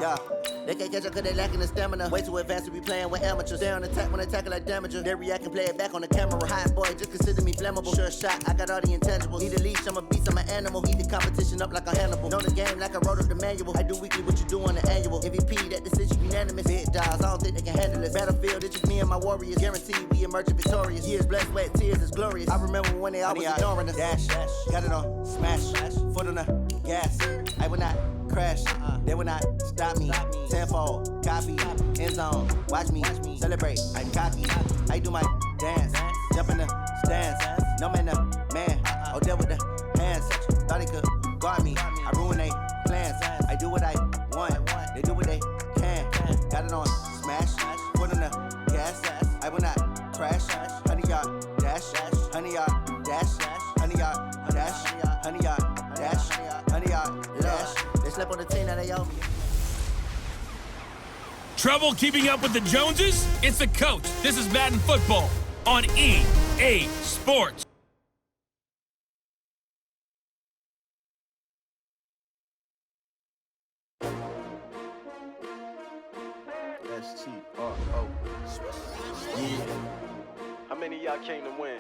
Yeah, they can't catch up cause they lacking the stamina. Way too advanced to be playing with amateurs. Stay on attack when attacking like damager. They react and play it back on the camera. Hot boy, just consider me flammable. Sure shot, I got all the intangibles. Need a leash, I'm a beast, I'm an animal. Eat the competition up like a Hannibal. Know the game like I wrote up the manual. I do weekly what you do on the annual. MVP, that decision unanimous. Big dogs, I don't think they can handle it. Battlefield, it's just me and my warriors. Guaranteed we emerging victorious. Years, blood, sweat, tears, is glorious. I remember when they always ignoring us. Dash, got it on, smash, foot on the gas. I will not crash, they will not stop me. Tenfold, copy, end zone, watch me celebrate. I'm cocky, I do my dance, jump in the stands. No man, man, oh there with the hands. Thought he could guard me, I ruin they plans. I do what I want, they do what they can. Got it on smash, foot on the gas. I will not crash, 100-yard dash, 100-yard dash, 100-yard dash, 100-yard dash, 100-yard dash. They slept on the team, now they owe me. Trouble keeping up with the Joneses? It's the coach. This is Madden Football on EA Sports. S-T-R-O. Yeah. How many of y'all came to win?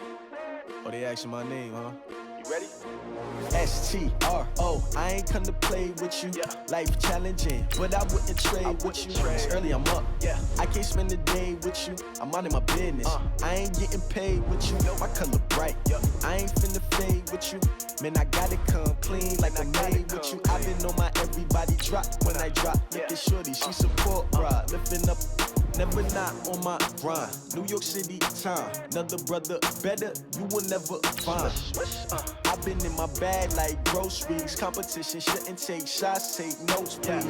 Oh, they asking my name, huh? You ready? S-T-R-O. I ain't come to play with you. Yeah. Life challenging, but I wouldn't trade with you. It's early, I'm up. Yeah. I can't spend the day with you. I'm minding my business. I ain't getting paid with you. My color bright. I ain't finna fade with you. Man, I gotta come clean like I made with you. I've been on my everybody drop when I drop. Look at shorty, she support rod. Lifting up, never not on my grind. New York City time, another brother better, you will never find. I've been in my bag like groceries. Competition shouldn't take shots, take notes, please.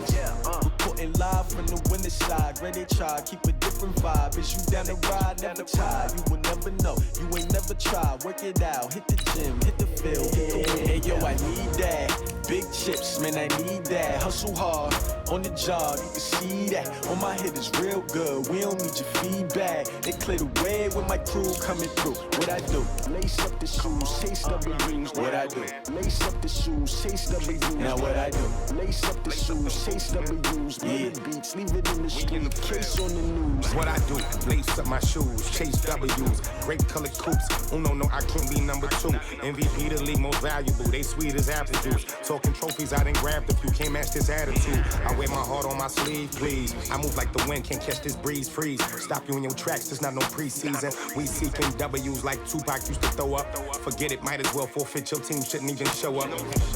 Reporting live from the winner side. Ready to try, keep a different vibe. Is you down the ride, never tired. You will never know, you ain't never tried. Work it out, hit the gym, hit the field, hit the win. Hey yo, I need that. Big chips, man, I need that. Hustle hard, on the job, you can see that. On my head is real good, we don't need your feedback. They clear the way with my crew coming through. What I do? Lace up the shoes, chase W's. What I do? Lace up the shoes, chase W's. Now what I do? Lace up the shoes, chase W's. Yeah. Beats, leave it in the street, case on the news. What I do? Lace up my shoes, chase W's. Great colored coops. Oh no, I can't be number 2. MVP the league most valuable. They sweet as apple juice. Talking trophies, I done grabbed a few. Can't match this attitude. I wear my heart on my sleeve, please. I move like the wind, can't catch this breeze. Freeze. Stop you in your tracks. There's not no preseason. We seeking W's like Tupac used to throw up. Forget it, might as well forfeit. Your team shouldn't even show up.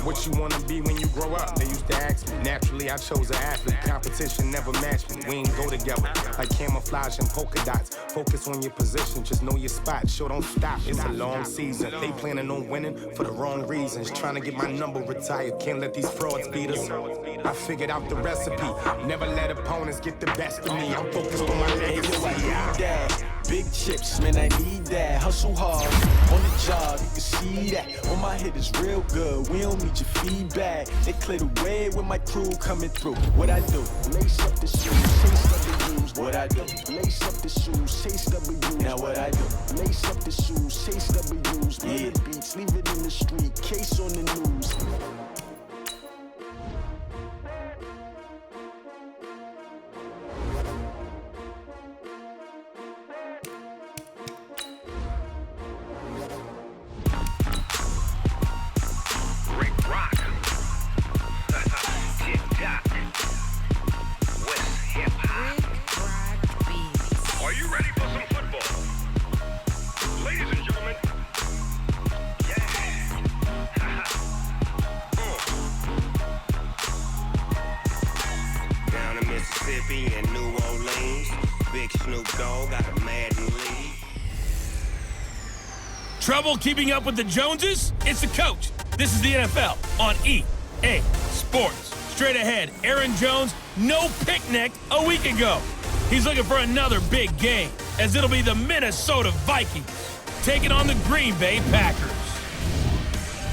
What you wanna be when you grow up? They used to ask me. Naturally, I chose an athlete. Competition never matched me. We ain't go together like camouflage and polka dots. Focus on your position, just know your spot. Sure, don't stop. It's a long season. They planning on winning for the wrong reasons. Trying to get my number retired. Can't let these frauds beat us. I figured out the recipe. Never let opponents get the best of me. I'm focused on my legacy. Big chips, man, I need that. Hustle hard, on the job, you can see that. On my head is real good, we don't need your feedback. They clear the way with my crew coming through. What I do? Lace up the shoes, chase W's. What I do? Lace up the shoes, chase W's. Now what I do? Lace up the shoes, chase W's. Yeah. Beats, leave it in the street, case on the news. And New Orleans, Big Snoop Dogg got a Madden lead. Trouble keeping up with the Joneses? It's the coach. This is the NFL on EA Sports. Straight ahead, Aaron Jones, no picnic a week ago. He's looking for another big game, as it'll be the Minnesota Vikings taking on the Green Bay Packers.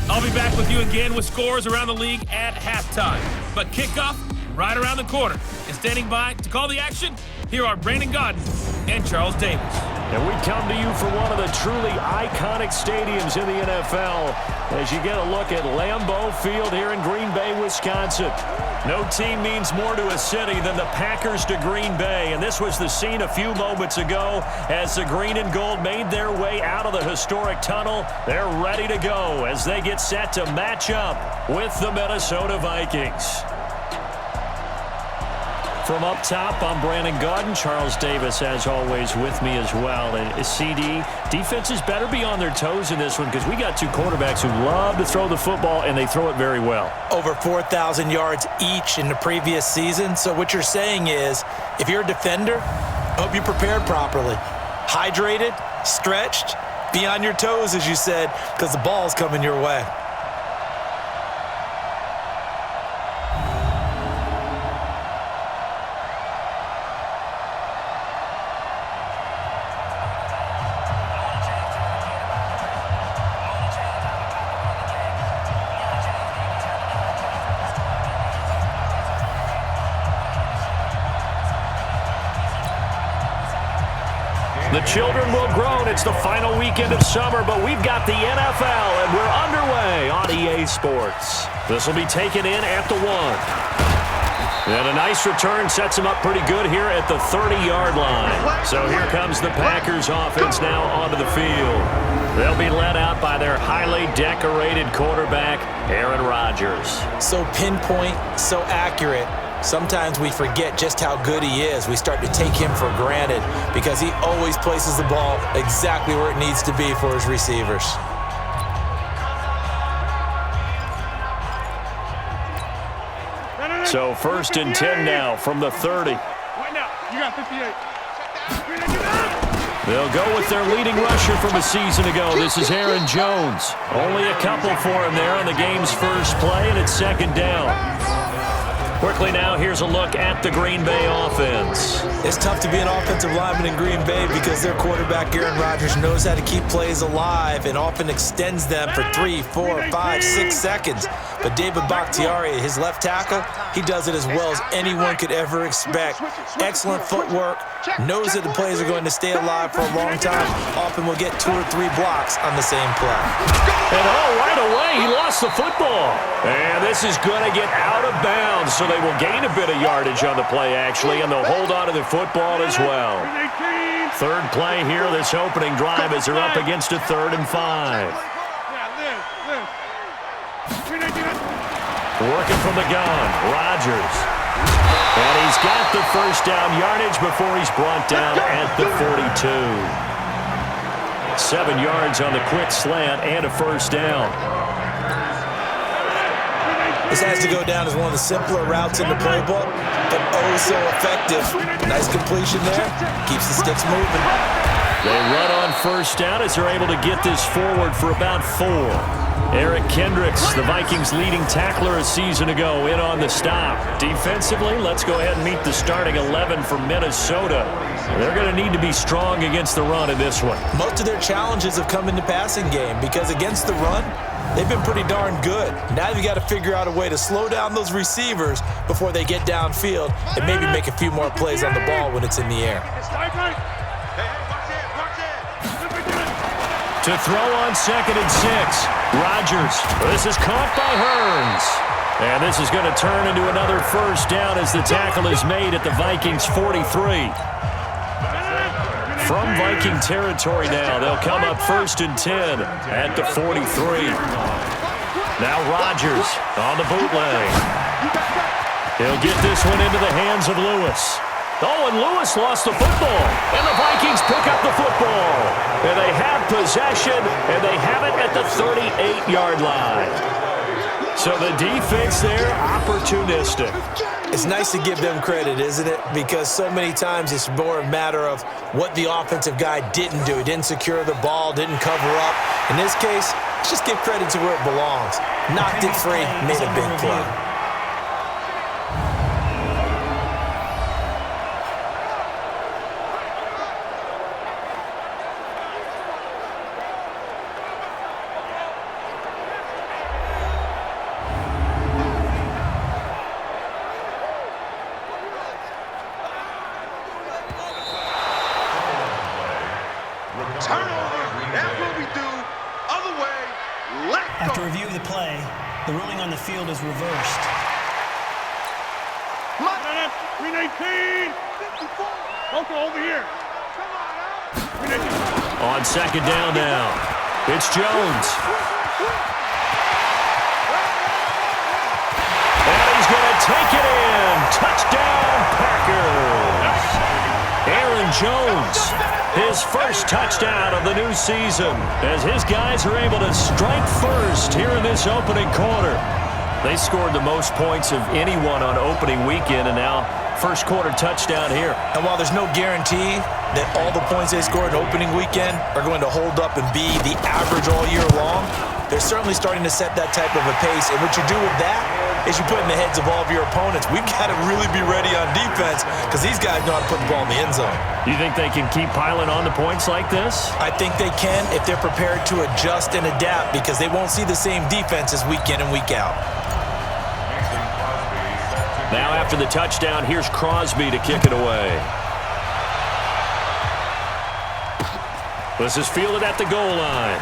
I'll be back with you again with scores around the league at halftime. But kickoff right around the corner. And standing by to call the action, here are Brandon Godden and Charles Davis. And we come to you from one of the truly iconic stadiums in the NFL as you get a look at Lambeau Field here in Green Bay, Wisconsin. No team means more to a city than the Packers to Green Bay, and this was the scene a few moments ago as the green and gold made their way out of the historic tunnel. They're ready to go as they get set to match up with the Minnesota Vikings. From up top, I'm Brandon Gaudin. Charles Davis, as always, with me as well. And CD, defenses better be on their toes in this one because we got two quarterbacks who love to throw the football, and they throw it very well. Over 4,000 yards each in the previous season. So what you're saying is, if you're a defender, hope you're prepared properly. Hydrated, stretched, be on your toes, as you said, because the ball's coming your way. The children will groan. It's the final weekend of summer, but we've got the NFL, and we're underway on EA Sports. This will be taken in at the 1. And a nice return sets them up pretty good here at the 30-yard line. So here comes the Packers offense now onto the field. They'll be led out by their highly decorated quarterback, Aaron Rodgers. So pinpoint, so accurate. Sometimes we forget just how good he is. We start to take him for granted because he always places the ball exactly where it needs to be for his receivers. So 1st and 10 now from the 30. Right now, you got 58. They'll go with their leading rusher from a season ago. This is Aaron Jones. Only a couple for him there on the game's first play, and it's 2nd down. Quickly now, here's a look at the Green Bay offense. It's tough to be an offensive lineman in Green Bay because their quarterback, Aaron Rodgers, knows how to keep plays alive and often extends them for 3, 4, 5, 6 seconds. But David Bakhtiari, his left tackle, he does it as well as anyone could ever expect. Excellent footwork, knows that the plays are going to stay alive for a long time, often will get 2 or 3 blocks on the same play. And right away, he lost the football. And this is going to get out of bounds, so they will gain a bit of yardage on the play, actually, and they'll hold on to the football as well. 3rd play here, this opening drive, as they're up against a 3rd and 5. Working from the gun, Rodgers. And he's got the 1st down yardage before he's brought down at the 42. 7 yards on the quick slant and a 1st down. This has to go down as one of the simpler routes in the playbook, but oh so effective. Nice completion there. Keeps the sticks moving. They run on 1st down as they're able to get this forward for about 4. Eric Kendricks, the Vikings' leading tackler a season ago, in on the stop. Defensively, let's go ahead and meet the starting 11 for Minnesota. They're going to need to be strong against the run in this one. Most of their challenges have come in the passing game because against the run, they've been pretty darn good. Now you've got to figure out a way to slow down those receivers before they get downfield and maybe make a few more plays on the ball when it's in the air. To throw on 2nd and 6. Rodgers. This is caught by Hearns. And this is going to turn into another 1st down as the tackle is made at the Vikings' 43. From Viking territory now, they'll come up 1st and 10 at the 43. Now Rodgers on the bootleg. He'll get this one into the hands of Lewis. Oh, and Lewis lost the football, and the Vikings pick up the football. And they have possession, and they have it at the 38-yard line. So the defense there, opportunistic. It's nice to give them credit, isn't it? Because so many times it's more a matter of what the offensive guy didn't do. He didn't secure the ball, didn't cover up. In this case, just give credit to where it belongs. Knocked it free, made a big play. After review of the play, the ruling on the field is reversed. 319. Okay, over here. On second down now, it's Jones. And he's going to take it in. Touchdown, Packers. Aaron Jones, his first touchdown of the new season, as his guys are able to strike first here in this opening quarter. They scored the most points of anyone on opening weekend, and now first quarter touchdown here. And while there's no guarantee that all the points they scored in opening weekend are going to hold up and be the average all year long, they're certainly starting to set that type of a pace. And what you do with that is you put in the heads of all of your opponents, we've got to really be ready on defense because these guys know how to put the ball in the end zone. Do you think they can keep piling on the points like this? I think they can if they're prepared to adjust and adapt, because they won't see the same defenses week in and week out. Now after the touchdown, here's Crosby to kick it away. This is fielded at the goal line.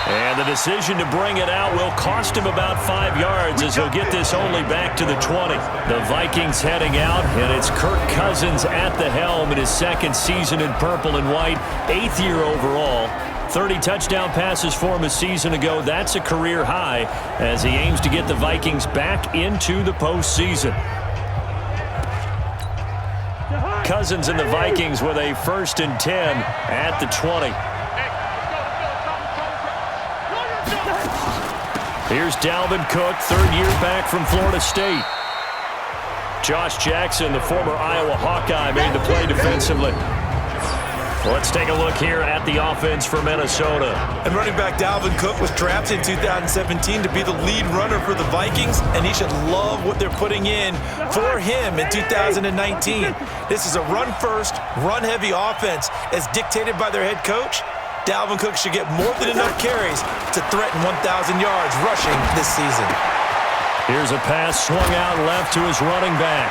And the decision to bring it out will cost him about 5 yards, as he'll get this only back to the 20. The Vikings heading out, and it's Kirk Cousins at the helm in his second season in purple and white, 8th year overall. 30 touchdown passes for him a season ago. That's a career high as he aims to get the Vikings back into the postseason. Cousins and the Vikings with a 1st and 10 at the 20. Here's Dalvin Cook, 3rd year back from Florida State. Josh Jackson, the former Iowa Hawkeye, made the play defensively. Let's take a look here at the offense for Minnesota. And running back Dalvin Cook was drafted in 2017 to be the lead runner for the Vikings, and he should love what they're putting in for him in 2019. This is a run-first, run-heavy offense as dictated by their head coach. Dalvin Cook should get more than enough carries to threaten 1,000 yards rushing this season. Here's a pass swung out left to his running back.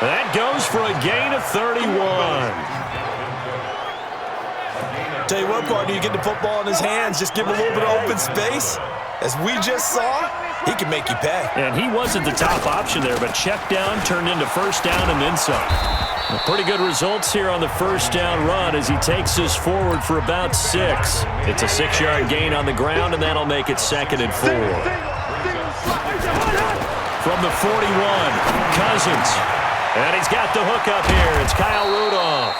That goes for a gain of 31. Tell you what, partner, you get the football in his hands, just give him a little bit of open space. As we just saw, he can make you pay. And he wasn't the top option there, but check down turned into 1st down and then some. Pretty good results here on the 1st down run as he takes us forward for about 6. It's a 6-yard gain on the ground, and that'll make it 2nd and 4. From the 41, Cousins. And he's got the hook up here. It's Kyle Rudolph.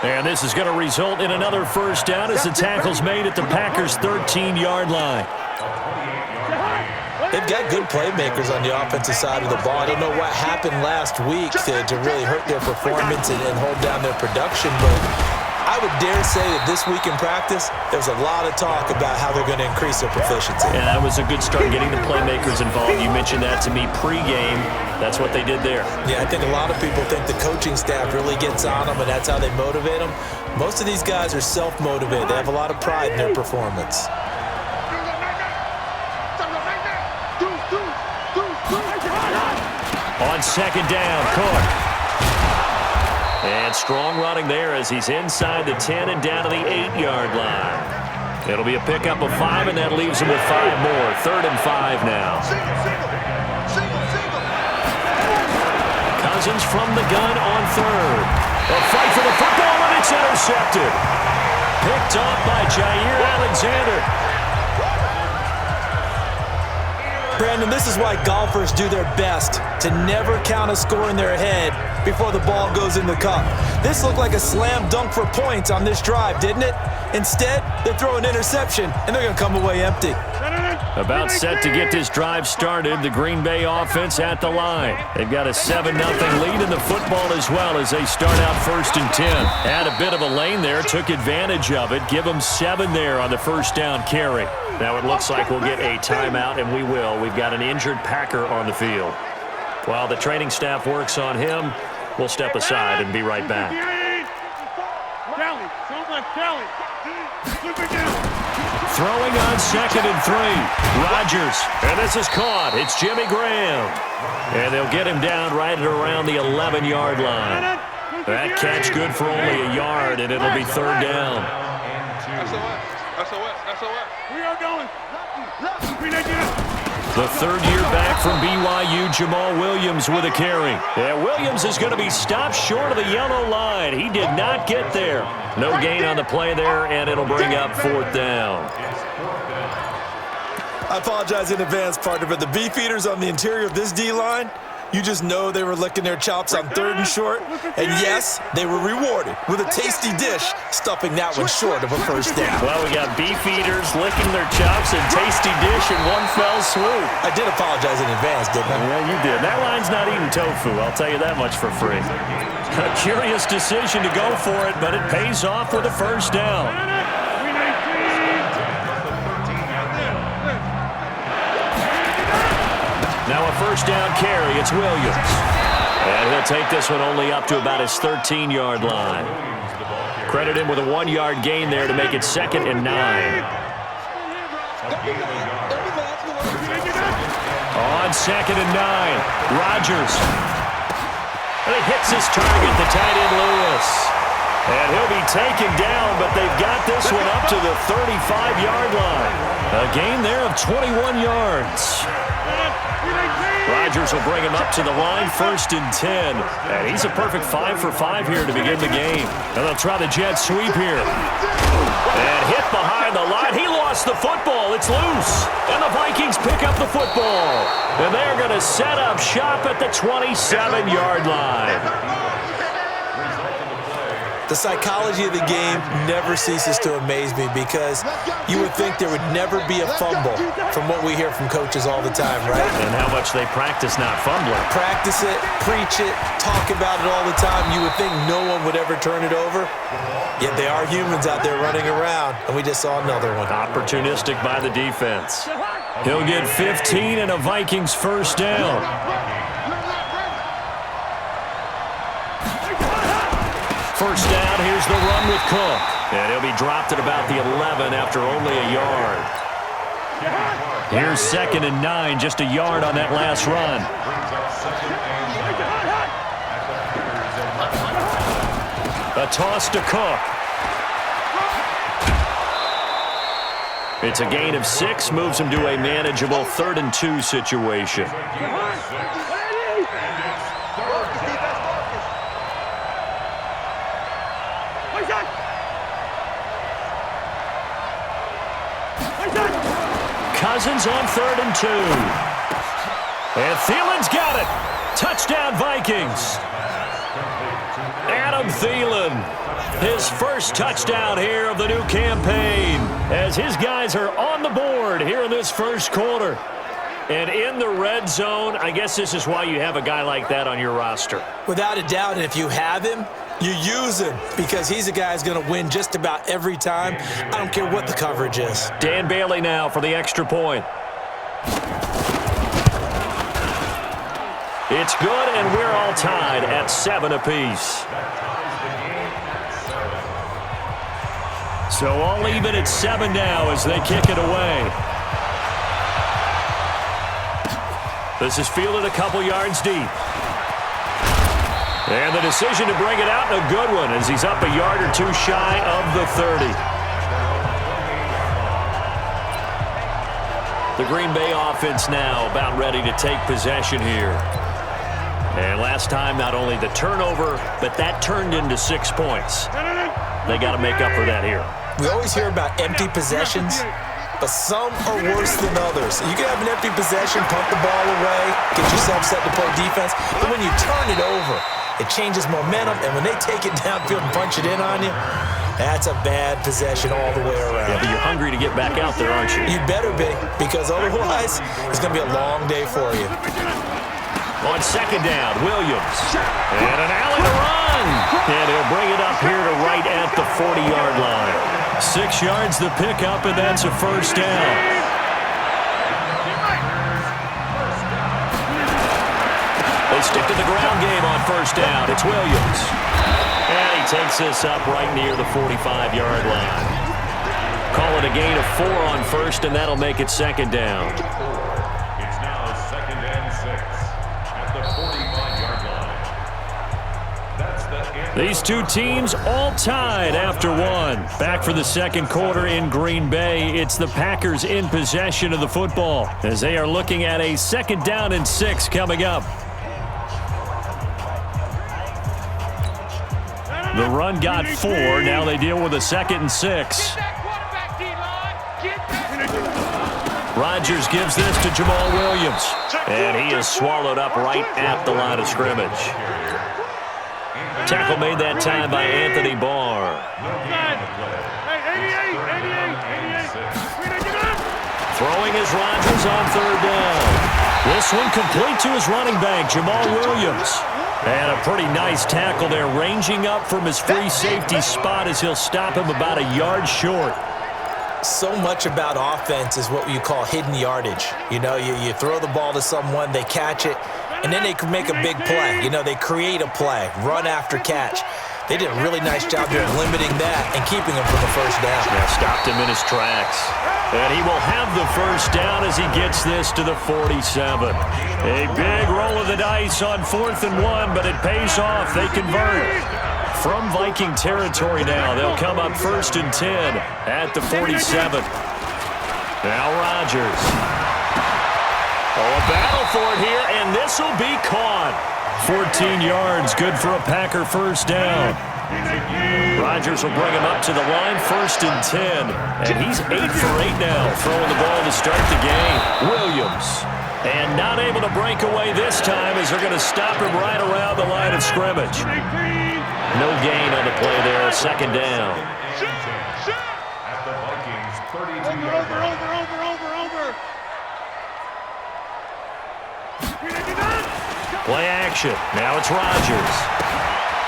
And this is going to result in another 1st down as the tackle's made at the Packers' 13-yard line. They've got good playmakers on the offensive side of the ball. I don't know what happened last week to really hurt their performance and hold down their production, but I would dare say that this week in practice, there's a lot of talk about how they're going to increase their proficiency. And that was a good start, getting the playmakers involved. You mentioned that to me pregame. That's what they did there. Yeah, I think a lot of people think the coaching staff really gets on them, and that's how they motivate them. Most of these guys are self-motivated. They have a lot of pride in their performance. On 2nd down, Cook. And strong running there as he's inside the 10 and down to the 8-yard line. It'll be a pickup of 5, and that leaves him with 5 more. 3rd and 5 now. Cousins from the gun on 3rd. A fight for the football, and it's intercepted. Picked off by Jair Alexander. Brandon, this is why golfers do their best to never count a score in their head before the ball goes in the cup. This looked like a slam dunk for points on this drive, didn't it? Instead, they throw an interception, and they're going to come away empty. About set to get this drive started, the Green Bay offense at the line. They've got a 7-0 lead in the football as well as they start out 1st and 10. Had a bit of a lane there, took advantage of it. Give them 7 there on the 1st down carry. Now it looks like we'll get a timeout, and we will. We've got an injured Packer on the field. While the training staff works on him, we'll step aside and be right back. Throwing on 2nd and 3. Rodgers. And this is caught. It's Jimmy Graham. And they'll get him down right at around the 11-yard line. That catch good for only a yard, and it'll be 3rd down. SOS. We are going. The third year back from BYU, Jamal Williams with a carry. And Williams is going to be stopped short of the yellow line. He did not get there. No gain on the play there, and it'll bring up 4th down. I apologize in advance, partner, but the beefeaters on the interior of this D-line, you just know they were licking their chops on 3rd and short. And yes, they were rewarded with a tasty dish, stuffing that one short of a 1st down. Well, we got beefeaters licking their chops and tasty dish in one fell swoop. I did apologize in advance, didn't I? Yeah, you did. That line's not eating tofu, I'll tell you that much for free. A curious decision to go for it, but it pays off with a 1st down. Now a 1st down carry, it's Williams. And he'll take this one only up to about his 13-yard line. Credit him with a 1-yard gain there to make it 2nd and 9. On 2nd and 9, Rodgers. And he hits his target, the tight end Lewis. And he'll be taken down, but they've got this one up to the 35-yard line. A gain there of 21 yards. Rodgers will bring him up to the line, 1st and 10. And he's a perfect 5 for 5 here to begin the game. And they'll try the jet sweep here. And hit behind the line. He lost the football. It's loose. And the Vikings pick up the football. And they're going to set up shop at the 27-yard line. The psychology of the game never ceases to amaze me because you would think there would never be a fumble from what we hear from coaches all the time, right? And how much they practice not fumbling. Practice it, preach it, talk about it all the time. You would think no one would ever turn it over. Yet they are humans out there running around, and we just saw another one. Opportunistic by the defense. He'll get 15 and a Vikings 1st down. First down, here's the run with Cook. And he'll be dropped at about the 11 after only a yard. Here's 2nd and 9, just a yard on that last run. A toss to Cook. It's a gain of 6, moves him to a manageable 3rd and 2 situation. Cousins on 3rd and 2. And Thielen's got it. Touchdown, Vikings. Adam Thielen, his first touchdown here of the new campaign, as his guys are on the board here in this 1st quarter. And in the red zone, I guess this is why you have a guy like that on your roster. Without a doubt, and if you have him, you use him because he's a guy who's going to win just about every time. I don't care what the coverage is. Dan Bailey now for the extra point. It's good, and we're all tied at 7 apiece. So all even at 7 now as they kick it away. This is fielded a couple yards deep. And the decision to bring it out, and a good one, as he's up a yard or 2 shy of the 30. The Green Bay offense now about ready to take possession here. And last time, not only the turnover, but that turned into 6 points. They got to make up for that here. We always hear about empty possessions, but some are worse than others. You can have an empty possession, pump the ball away, get yourself set to play defense, but when you turn it over, it changes momentum, and when they take it downfield and punch it in on you, that's a bad possession all the way around. Yeah, but you're hungry to get back out there, aren't you? You better be, because otherwise, it's going to be a long day for you. On 2nd down, Williams. And an alley to run. And he'll bring it up here to right at the 40-yard line. 6 yards the pickup, and that's a 1st down. They stick to the ground game on 1st down. It's Williams. And he takes this up right near the 45-yard line. Call it a gain of 4 on 1st, and that'll make it 2nd down. It's now 2nd and 6 at the 45-yard line. That's the end. These two teams all tied after one. Back for the second quarter in Green Bay. It's the Packers in possession of the football as they are looking at a 2nd down and 6 coming up. The run got 4. Now they deal with a 2nd and 6. Rodgers gives this to Jamal Williams. And he is swallowed up right at the line of scrimmage. Tackle made that time by Anthony Barr. Throwing is Rodgers on 3rd down. This one complete to his running back, Jamal Williams. And a pretty nice tackle there, ranging up from his free safety spot as he'll stop him about a yard short. So much about offense is what you call hidden yardage. You know, you throw the ball to someone, they catch it, and then they can make a big play. You know, they create a play, run after catch. They did a really nice job here of limiting that and keeping him from the 1st down. Yeah, stopped him in his tracks. And he will have the 1st down as he gets this to the 47. A big roll of the dice on 4th and 1, but it pays off. They convert. From Viking territory now, they'll come up 1st and 10 at the 47. Now Rodgers. Oh, a battle for it here, and this will be caught. 14 yards, good for a Packer 1st down. Rodgers will bring him up to the line, 1st and 10. And he's 8 for 8 now, throwing the ball to start the game. Williams. And not able to break away this time as they're going to stop him right around the line of scrimmage. No gain on the play there, 2nd down. At the Vikings 32-yard line. Play action. Now it's Rodgers.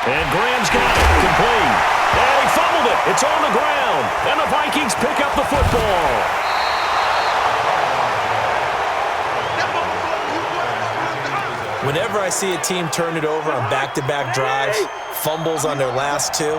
And Graham's got it. Complete. And he fumbled it. It's on the ground. And the Vikings pick up the football. Whenever I see a team turn it over on back-to-back drives, fumbles on their last 2,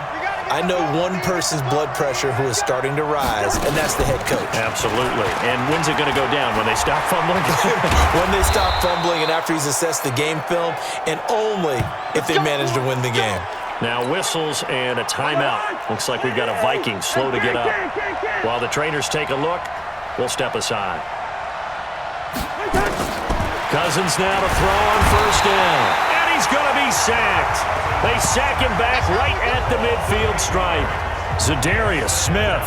I know one person's blood pressure who is starting to rise, and that's the head coach. Absolutely. And when's it going to go down? When they stop fumbling? When they stop fumbling and after he's assessed the game film, and only if they manage to win the game. Now whistles and a timeout. Looks like we've got a Viking slow to get up. While the trainers take a look, we'll step aside. Cousins now to throw on 1st down. And he's going to be sacked. They sack him back right at the midfield stripe. Zadarius Smith.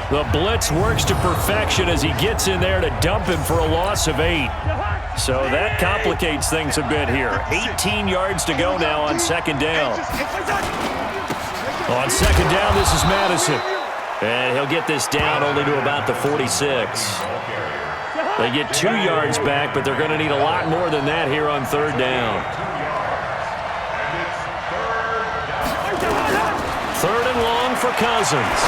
The blitz works to perfection as he gets in there to dump him for a loss of 8. So that complicates things a bit here. 18 yards to go now on 2nd down. On 2nd down, this is Madison. And he'll get this down only to about the 46. They get 2 yards back, but they're going to need a lot more than that here on 3rd down. 3rd and long for Cousins.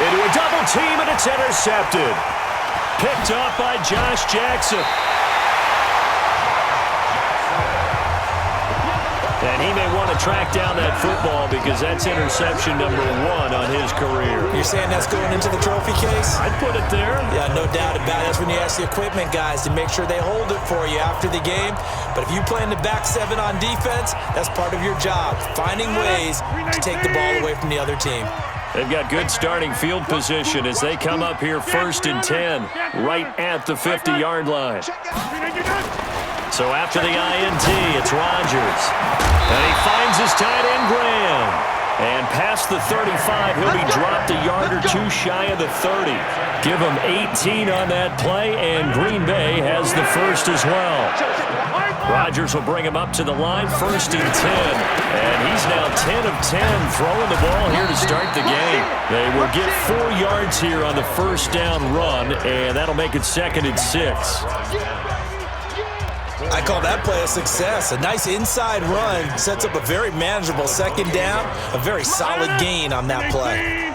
Into a double team, and it's intercepted. Picked off by Josh Jackson. And he may want to track down that football because that's interception number 1 on his career. You're saying that's going into the trophy case? I'd put it there. Yeah, no doubt about it. That's when you ask the equipment guys to make sure they hold it for you after the game. But if you play in the back 7 on defense, that's part of your job, finding ways to take the ball away from the other team. They've got good starting field position as they come up here 1st and 10, right at the 50-yard line. So after the INT, it's Rodgers. And he finds his tight end, Graham. And past the 35, he'll be dropped a yard or 2 shy of the 30. Give him 18 on that play, and Green Bay has the 1st as well. Rodgers will bring him up to the line, 1st and 10. And he's now 10 of 10 throwing the ball here to start the game. They will get 4 yards here on the 1st down run, and that'll make it 2nd and 6. I call that play a success. A nice inside run sets up a very manageable 2nd down, a very solid gain on that play.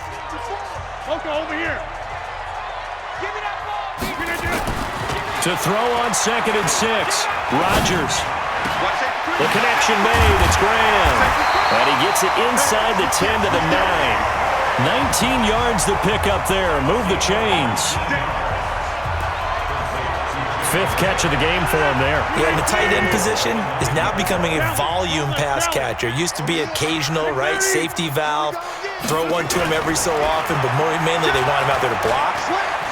Okay, over here. To throw on 2nd and 6, Rodgers. The connection made, it's Graham. And he gets it inside the 10 to the 9. 19 yards to pick up there, move the chains. fifth catch of the game for him there. Yeah, and the tight end position is now becoming a volume pass catcher. Used to be occasional, right? Safety valve. Throw one to him every so often, but mainly they want him out there to block.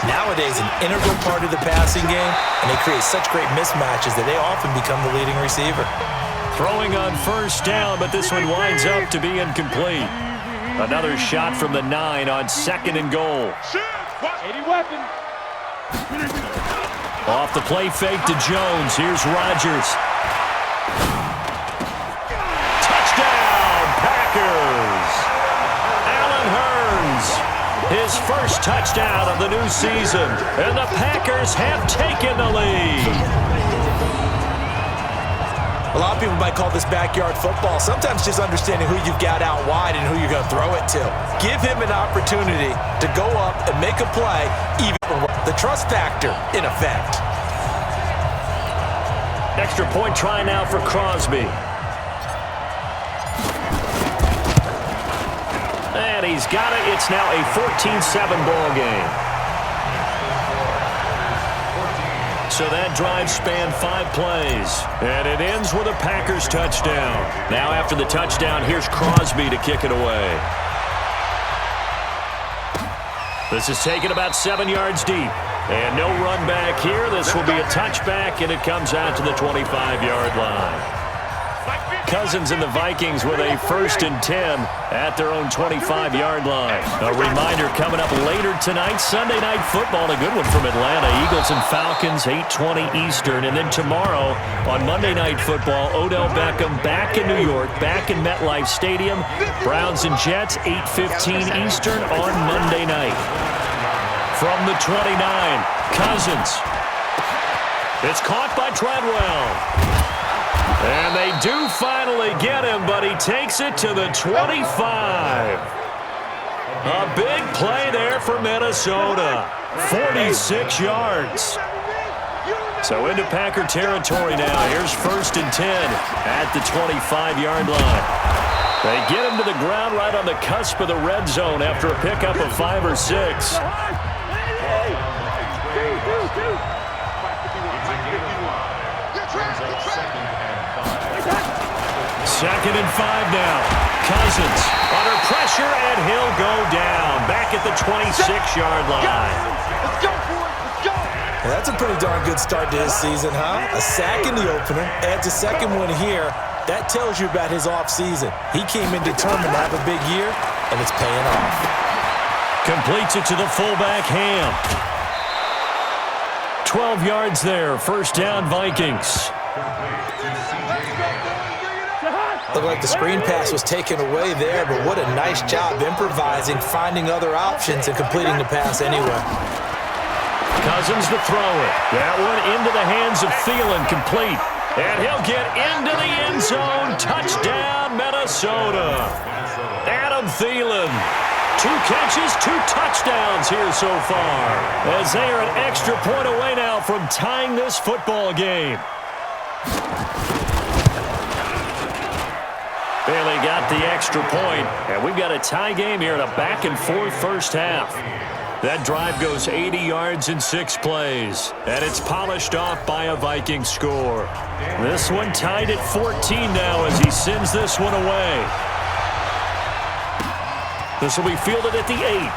Nowadays, an integral part of the passing game, and they create such great mismatches that they often become the leading receiver. Throwing on first down, but this one winds up to be incomplete. Another shot from the 9 on 2nd and goal. 80 weapon. Off the play fake to Jones. Here's Rodgers. Touchdown, Packers! Allen Hurns, his first touchdown of the new season, and the Packers have taken the lead. A lot of people might call this backyard football. Sometimes just understanding who you've got out wide and who you're going to throw it to. Give him an opportunity to go up and make a play, even the trust factor in effect. Extra point try now for Crosby. And he's got it. It's now a 14-7 ball game. So that drive spanned 5 plays, and it ends with a Packers touchdown. Now after the touchdown, here's Crosby to kick it away. This is taken about 7 yards deep, and no run back here. This will be a touchback, and it comes out to the 25-yard line. Cousins and the Vikings with a 1st and 10 at their own 25-yard line. A reminder coming up later tonight, Sunday Night Football, a good one from Atlanta. Eagles and Falcons, 8:20 Eastern. And then tomorrow on Monday Night Football, Odell Beckham back in New York, back in MetLife Stadium. Browns and Jets, 8:15 Eastern on Monday night. From the 29, Cousins. It's caught by Treadwell. And they do finally get him, but he takes it to the 25. A big play there for Minnesota. 46 yards. So into Packer territory now. Here's 1st and 10 at the 25-yard line. They get him to the ground right on the cusp of the red zone after a pickup of 5 or 6. 2nd and 5 now. Cousins under pressure, and he'll go down. Back at the 26-yard line. Let's go, boy. Let's go. That's a pretty darn good start to his season, huh? A sack in the opener, adds a second one here. That tells you about his offseason. He came in determined to have a big year, and it's paying off. Completes it to the fullback, Ham. 12 yards there. 1st down, Vikings. Looked like the screen pass was taken away there, but what a nice job improvising, finding other options, and completing the pass anyway. Cousins to throw it. That one into the hands of Thielen, complete. And he'll get into the end zone. Touchdown, Minnesota. Adam Thielen. 2 catches, 2 touchdowns here so far, as they are an extra point away now from tying this football game. Bailey got the extra point, and we've got a tie game here in a back-and-forth first half. That drive goes 80 yards in 6 plays, and it's polished off by a Viking score. This one tied at 14 now as he sends this one away. This will be fielded at the 8.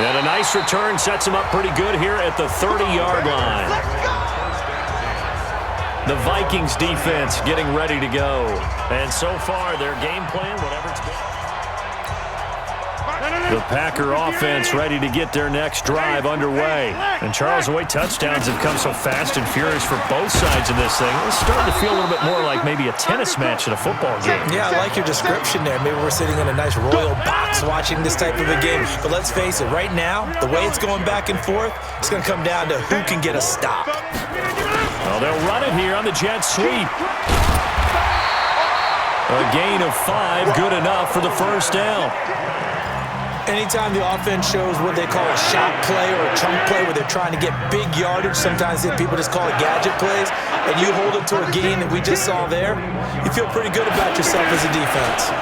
And a nice return sets him up pretty good here at the 30-yard line. The Vikings defense getting ready to go. And so far, their game plan, whatever it's been. The Packer offense ready to get their next drive underway. And Charles, the way touchdowns have come so fast and furious for both sides of this thing, it's starting to feel a little bit more like maybe a tennis match in a football game. Yeah, I like your description there. Maybe we're sitting in a nice royal box watching this type of a game. But let's face it, right now, the way it's going back and forth, it's going to come down to who can get a stop. Well, they'll run it here on the jet sweep. A gain of 5, good enough for the 1st down. Anytime the offense shows what they call a shot play or a chunk play where they're trying to get big yardage, sometimes people just call it gadget plays, and you hold it to a gain that we just saw there, you feel pretty good about yourself as a defense.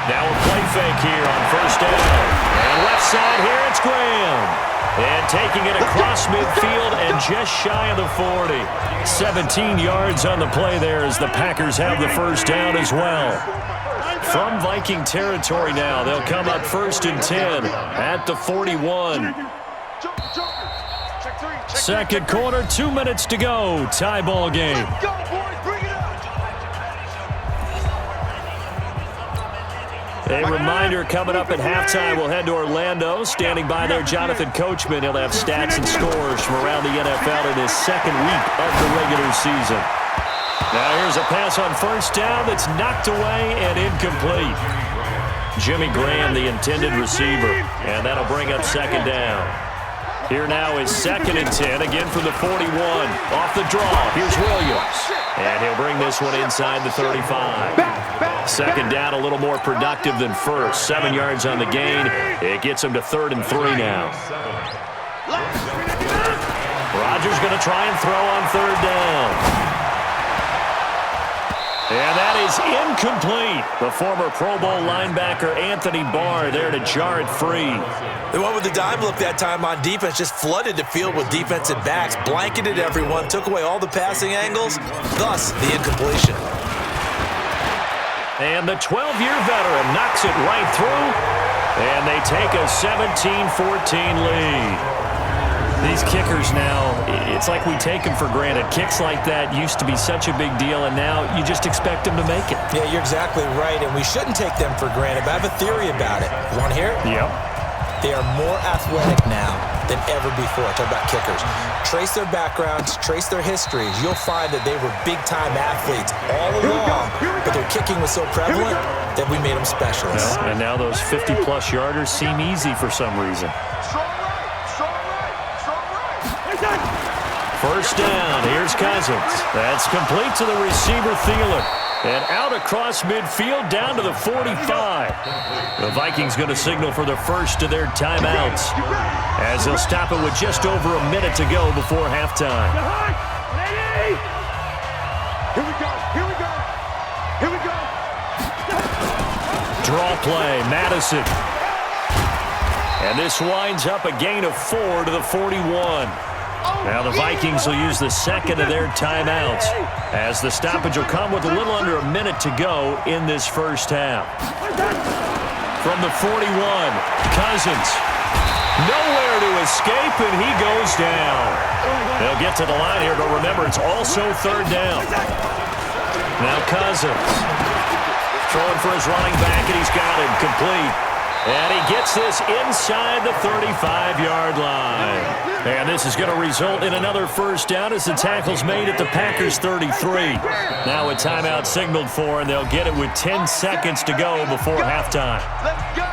Now a play fake here on first down. And left side here, it's Graham. And taking it across midfield and just shy of the 40. 17 yards on the play there as the Packers have the first down as well. From Viking territory now, they'll come up first and 10 at the 41. Second quarter, 2 minutes to go. Tie ball game. A reminder, coming up at halftime, we'll head to Orlando. Standing by there, Jonathan Coachman. He'll have stats and scores from around the NFL in his second week of the regular season. Now here's a pass on first down that's knocked away and incomplete. Jimmy Graham, the intended receiver, and that'll bring up second down. Here now is second and 10, again from the 41. Off the draw, here's Williams. And he'll bring this one inside the 35. Second down, a little more productive than first. 7 yards on the gain. It gets him to 3rd and 3 now. Rodgers going to try and throw on 3rd down. And that is incomplete. The former Pro Bowl linebacker Anthony Barr there to jar it free. They went with the dime look that time on defense, just flooded the field with defensive backs, blanketed everyone, took away all the passing angles, thus the incompletion. And the 12-year veteran knocks it right through, and they take a 17-14 lead. These kickers now, it's like we take them for granted. Kicks like that used to be such a big deal, and now you just expect them to make it. Yeah, you're exactly right, and we shouldn't take them for granted, but I have a theory about it. You want to hear it? Yep. They are more athletic now than ever before. Talk about kickers. Trace their backgrounds, trace their histories. You'll find that they were big-time athletes all along, but their kicking was so prevalent that we made them specialists. Well, and now those 50-plus yarders seem easy for some reason. First down, here's Cousins. That's complete to the receiver, Thielen. And out across midfield, down to the 45. The Vikings going to signal for the first of their timeouts, as they'll stop it with just over a minute to go before halftime. Here we go, here we go, here we go. Draw play, Madison. And this winds up a gain of 4 to the 41. Now the Vikings will use the second of their timeouts, as the stoppage will come with a little under a minute to go in this first half. From the 41, Cousins. Nowhere to escape, and he goes down. They'll get to the line here, but remember, it's also 3rd down. Now Cousins. Throwing for his running back, and he's got it complete. And he gets this inside the 35-yard line. And this is going to result in another first down as the tackle's made at the Packers' 33. Now a timeout signaled for, and they'll get it with 10 seconds to go before halftime. Let's go.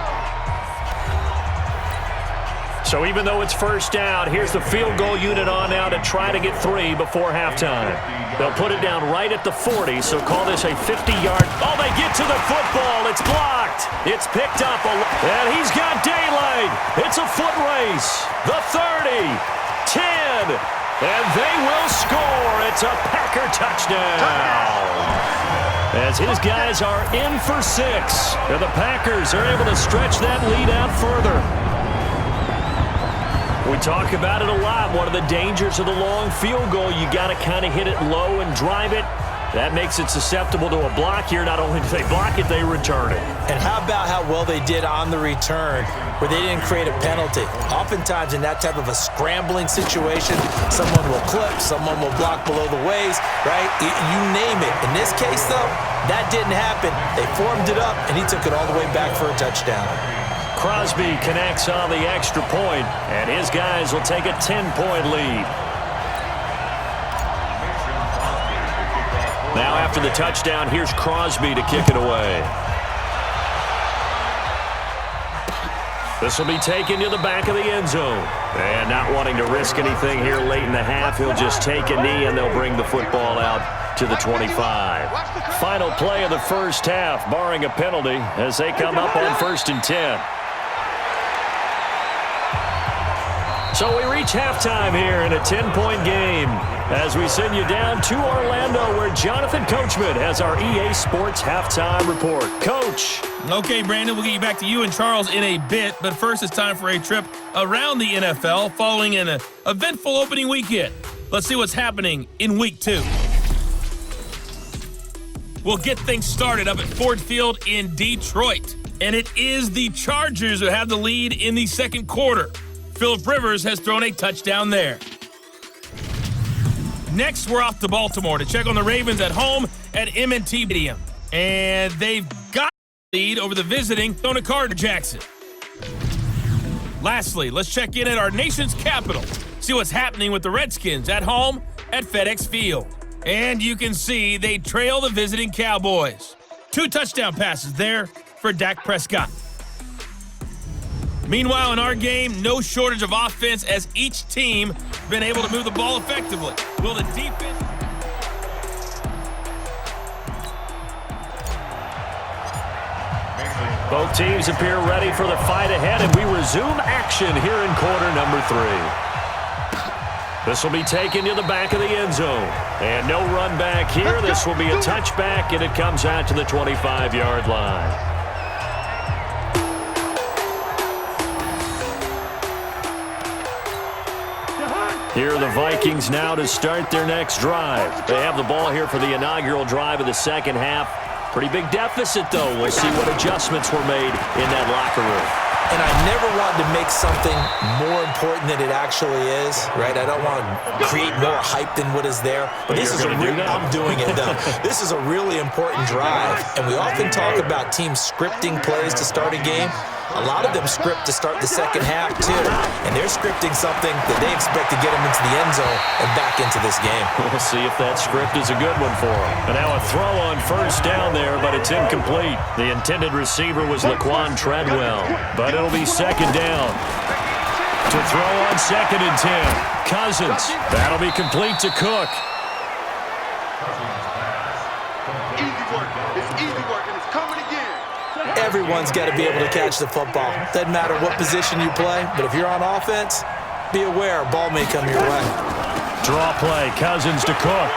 So even though it's first down, here's the field goal unit on now to try to get 3 before halftime. They'll put it down right at the 40, so call this a 50-yard. Oh, they get to the football. It's blocked. It's picked up. And he's got daylight. It's a foot race. The 30, 10, and they will score. It's a Packer touchdown. As his guys are in for 6. And the Packers are able to stretch that lead out further. We talk about it a lot. One of the dangers of the long field goal, you got to kind of hit it low and drive it. That makes it susceptible to a block here. Not only do they block it, they return it. And how about how well they did on the return, where they didn't create a penalty? Oftentimes in that type of a scrambling situation, someone will clip, someone will block below the waist, right? You name it. In this case, though, that didn't happen. They formed it up, and he took it all the way back for a touchdown. Crosby connects on the extra point, and his guys will take a 10-point lead. Now after the touchdown, here's Crosby to kick it away. This will be taken to the back of the end zone. And not wanting to risk anything here late in the half, he'll just take a knee, and they'll bring the football out to the 25. Final play of the first half, barring a penalty, as they come up on 1st and 10. So we reach halftime here in a 10-point game as we send you down to Orlando where Jonathan Coachman has our EA Sports halftime report. Coach. Okay, Brandon, we'll get you back to you and Charles in a bit, but first it's time for a trip around the NFL following an eventful opening weekend. Let's see what's happening in Week 2. We'll get things started up at Ford Field in Detroit, and it is the Chargers who have the lead in the second quarter. Phillip Rivers has thrown a touchdown there. Next, we're off to Baltimore to check on the Ravens at home at M&T Stadium. And they've got the lead over the visiting Arizona Cardinals Jackson. Lastly, let's check in at our nation's capital. See what's happening with the Redskins at home at FedEx Field. And you can see they trail the visiting Cowboys. 2 touchdown passes there for Dak Prescott. Meanwhile, in our game, no shortage of offense as each team has been able to move the ball effectively. Will the defense... Both teams appear ready for the fight ahead, and we resume action here in quarter number 3. This will be taken to the back of the end zone. And no run back here. This will be a touchback, and it comes out to the 25-yard line. Here are the Vikings now to start their next drive. They have the ball here for the inaugural drive of the second half. Pretty big deficit, though. We'll see what adjustments were made in that locker room. And I never wanted to make something more important than it actually is, right? I don't want to create more hype than what is there. But this is I'm doing it, though. This is a really important drive. And we often talk about teams scripting plays to start a game. A lot of them script to start the second half, too. And they're scripting something that they expect to get them into the end zone and back into this game. We'll see if that script is a good one for them. And now a throw on first down there, but it's incomplete. The intended receiver was Laquan Treadwell. But it'll be second down. To throw on 2nd and 10. Cousins. That'll be complete to Cook. Easy work. It's easy work, and it's coming again. Everyone's got to be able to catch the football. Doesn't matter what position you play, but if you're on offense, be aware a ball may come your way. Draw play, Cousins to Cook.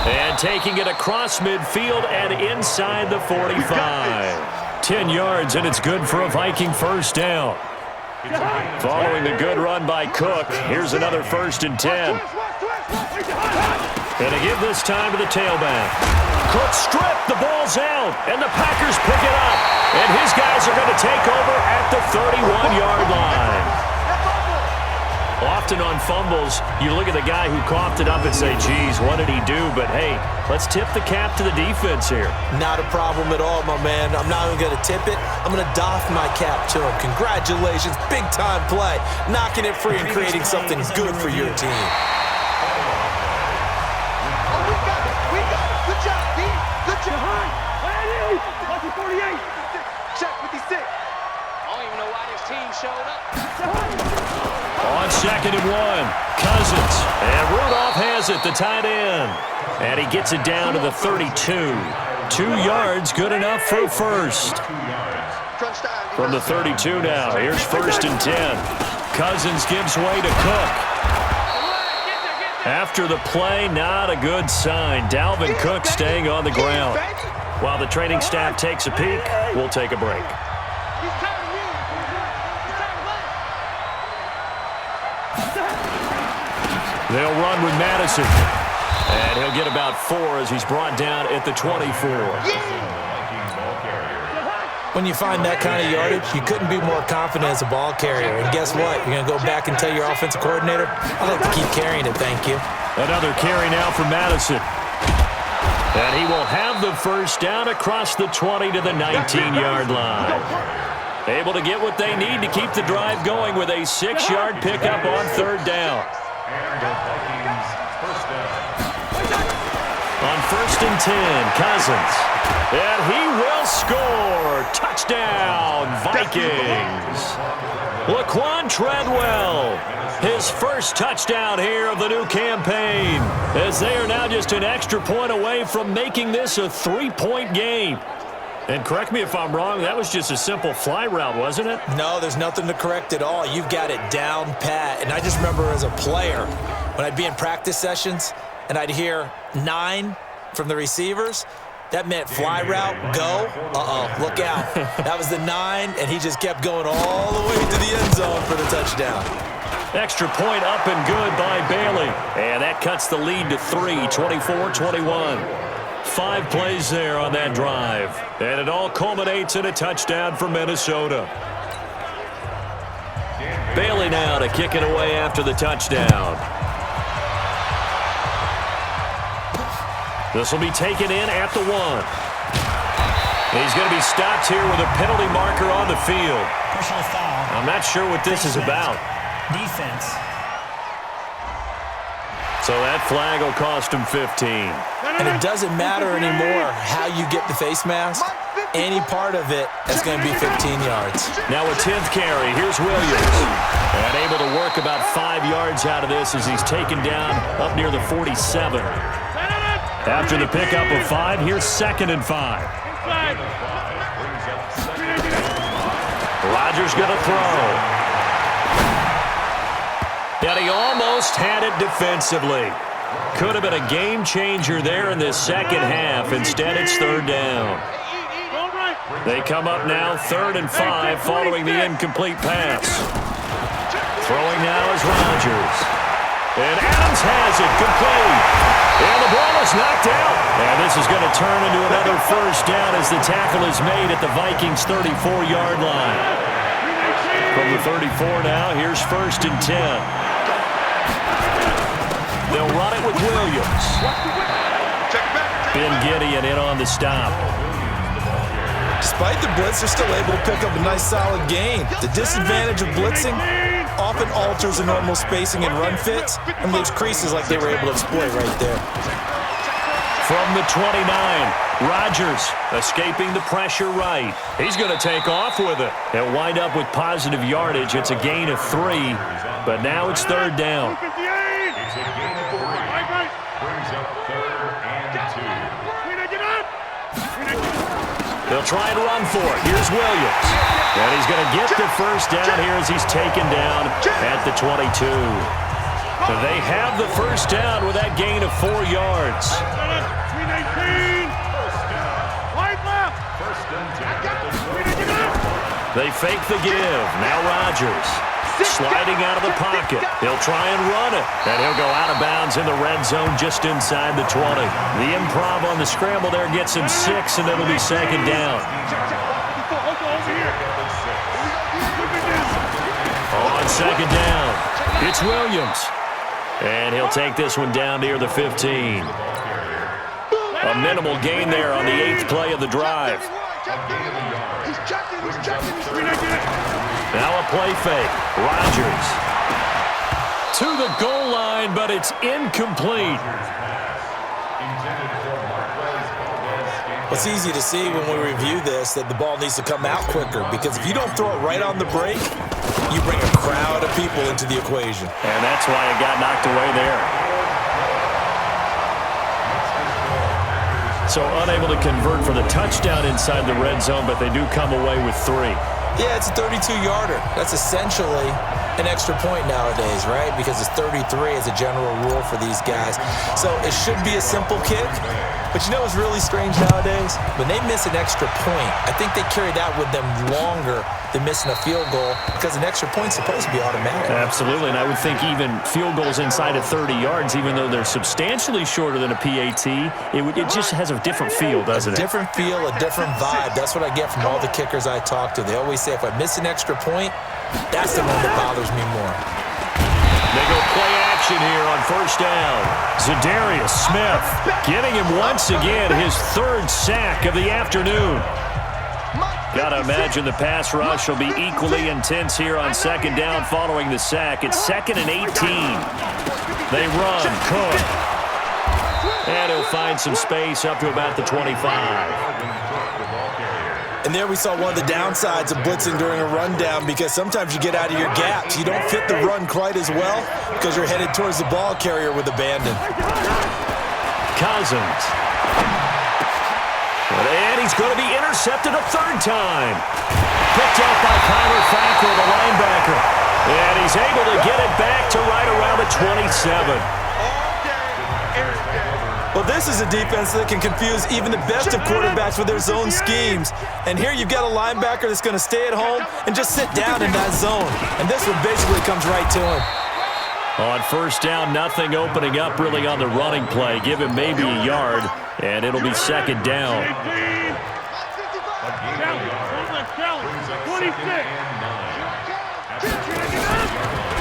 And taking it across midfield and inside the 45. 10 yards, and it's good for a Viking first down. Following the good run by Cook, here's another 1st and 10. And to give this time to the tailback. Cook stripped, the ball's out, and the Packers pick it up. And his guys are going to take over at the 31-yard line. Often on fumbles, you look at the guy who coughed it up and say, geez, what did he do? But, hey, let's tip the cap to the defense here. Not a problem at all, my man. I'm not even going to tip it. I'm going to doff my cap to him. Congratulations, big-time play. Knocking it free and creating something good for your team. We got it. Good job, D. Good job. Lucky 48. Check 56. I don't even know why this team showed up. On 2nd and 1, Cousins. And Rudolph has it, the tight end. And he gets it down to the 32. 2 yards, good enough for a first. From the 32 now, here's 1st and 10. Cousins gives way to Cook. After the play, not a good sign. Dalvin Cook staying on the ground. While the training staff takes a peek, we'll take a break. They'll run with Madison. And he'll get about 4 as he's brought down at the 24. When you find that kind of yardage, you couldn't be more confident as a ball carrier. And guess what? You're going to go back and tell your offensive coordinator, I'd like to keep carrying it, thank you. Another carry now for Madison. And he will have the first down across the 20 to the 19-yard line. Able to get what they need to keep the drive going with a 6-yard pickup on 3rd down. On 1st and 10, Cousins. And he will score. Touchdown, Vikings. Laquan Treadwell, his first touchdown here of the new campaign, as they are now just an extra point away from making this a 3-point game. And correct me if I'm wrong, that was just a simple fly route, wasn't it? No, there's nothing to correct at all. You've got it down pat. And I just remember as a player, when I'd be in practice sessions and I'd hear 9 from the receivers, that meant fly route, go, look out. That was the 9, and he just kept going all the way to the end zone for the touchdown. Extra point up and good by Bailey. And that cuts the lead to 3, 24-21. 5 plays there on that drive. And it all culminates in a touchdown for Minnesota. Bailey now to kick it away after the touchdown. This will be taken in at the 1. He's going to be stopped here with a penalty marker on the field. Personal foul. I'm not sure what this is about. Defense. So that flag will cost him 15. And it doesn't matter anymore how you get the face mask. Any part of it is going to be 15 yards. Now a 10th carry. Here's Williams. And able to work about 5 yards out of this as he's taken down up near the 47. After the pickup of 5, here's 2nd and 5. Rodgers going to throw. And he almost had it defensively. Could have been a game changer there in this second half. Instead, it's 3rd down. They come up now 3rd and 5 following the incomplete pass. Throwing now is Rodgers. And Adams has it complete. And the ball is knocked out. And this is going to turn into another 1st down as the tackle is made at the Vikings' 34-yard line. From the 34 now, here's 1st and 10. They'll run it with Williams. Ben Gideon in on the stop. Despite the blitz, they're still able to pick up a nice solid gain. The disadvantage of blitzing often alters the normal spacing and run fits and leaves creases like they were able to exploit right there. From the 29, Rodgers escaping the pressure right. He's going to take off with it. He'll wind up with positive yardage. It's a gain of 3, but now it's 3rd down. It's a gain of 3. Brings up 3rd and 2. They'll try and run for it. Here's Williams. And he's going to get the 1st down here as he's taken down at the 22. They have the 1st down with that gain of 4 yards. They fake the give. Now Rodgers sliding out of the pocket. He'll try and run it. And he'll go out of bounds in the red zone just inside the 20. The improv on the scramble there gets him 6, and it'll be 2nd down. On 2nd down, it's Williams. And he'll take this one down near the 15. A minimal gain there on the 8th play of the drive. Now a play fake. Rodgers to the goal line, but it's incomplete. It's easy to see when we review this that the ball needs to come out quicker, because if you don't throw it right on the break, you bring a crowd of people into the equation. And that's why it got knocked away there. So unable to convert for the touchdown inside the red zone, but they do come away with 3. Yeah, it's a 32-yarder. That's essentially an extra point nowadays, right? Because it's 33 as a general rule for these guys. So it should be a simple kick. But you know what's really strange nowadays? When they miss an extra point, I think they carry that with them longer than missing a field goal, because an extra point's supposed to be automatic. Absolutely, and I would think even field goals inside of 30 yards, even though they're substantially shorter than a PAT, it just has a different feel, doesn't it? A different feel, a different vibe. That's what I get from all the kickers I talk to. They always say, if I miss an extra point, that's the one that bothers me more. They go play action here on 1st down. Zadarius Smith getting him once again his 3rd sack of the afternoon. Got to imagine the pass rush will be equally intense here on 2nd down following the sack. It's 2nd and 18. They run, Cook. And he'll find some space up to about the 25. And there we saw one of the downsides of blitzing during a rundown, because sometimes you get out of your gaps. You don't fit the run quite as well because you're headed towards the ball carrier with abandon. Cousins. And he he's going to be intercepted a third time. Picked up by Kyler Fackrell, the linebacker. And he's able to get it back to right around the 27. Well, this is a defense that can confuse even the best of quarterbacks with their zone schemes. And here you've got a linebacker that's going to stay at home and just sit down in that zone. And this one basically comes right to him. On first down, nothing opening up really on the running play. Give him maybe a yard, and it'll be second down.